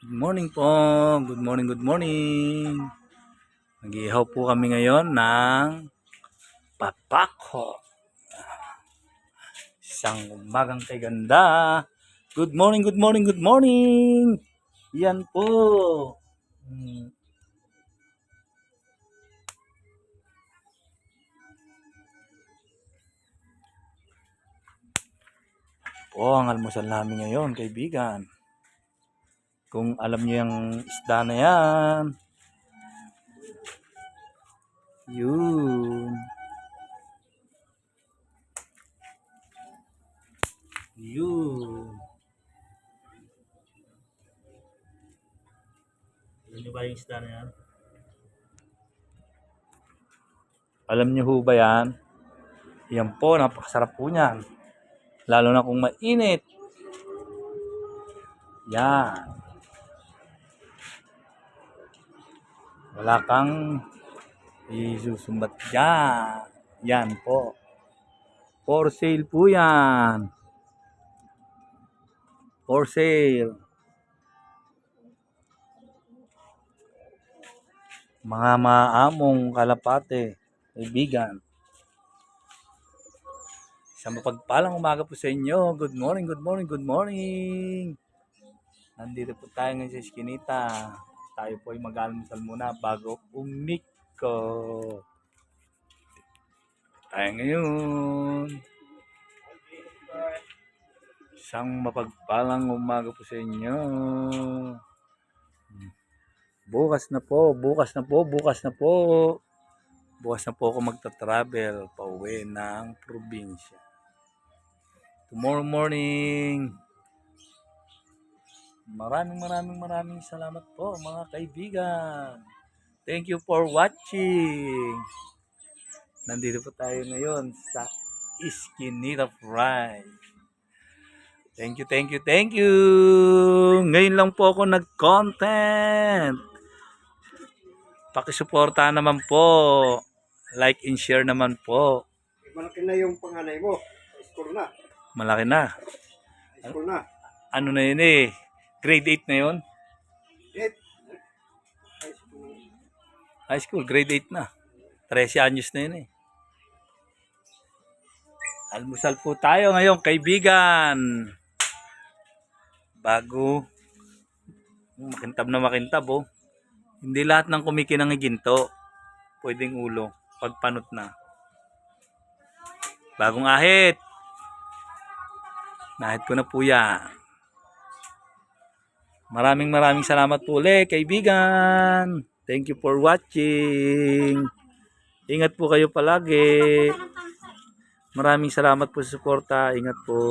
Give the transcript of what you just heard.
Good morning po. Good morning, good morning. Nag-ihaw po kami ngayon ng papako. Isang umagang kay ganda. Good morning, good morning, good morning. Yan po. Po ang almusal namin ngayon, kaibigan. Kung alam niyo yung isda na yan. Yun. Yun. Alam niyo ba yung isda na yan? Alam niyo ho ba yan? Yan po, napakasarap po niyan. Lalo na kung mainit. Yan. Wala kang isusumbat dyan. Yan po. For sale po yan. For sale. Mga maamong kalapate, kaibigan. Isang mapagpalang umaga po sa inyo. Good morning, good morning, good morning. Nandito po tayo ngayon sa Eskinita. Tayo po ay mag-almusal muna bago umiko. Tayo ngayon. Isang mapagpalang umaga po sa inyo. Bukas na po, bukas na po, bukas na po. Bukas na po ako magta-travel pauwi ng probinsya. Tomorrow morning. Maraming salamat po mga kaibigan. Thank you for watching. Nandito po tayo ngayon sa Eskinita Fry. Thank you, thank you, thank you. Ngayon lang po ako nag-content. Pakisuporta naman po. Like and share naman po. Malaki na yung panganay mo. High school na. Malaki na. High school na. Ano na yun eh? Grade 8 na yun? 8. High school. High school, grade 8 na. 13 anyos na yun eh. Almusal po tayo ngayon, kaibigan. Bago makintab na makintab oh. Hindi lahat ng kumikinang ginto. Pwedeng ulo. Pagpanot na. Bagong ahit. Nahit ko na po yan. Maraming salamat po ulit, kaibigan. Thank you for watching. Ingat po kayo palagi. Maraming salamat po sa suporta. Ingat po.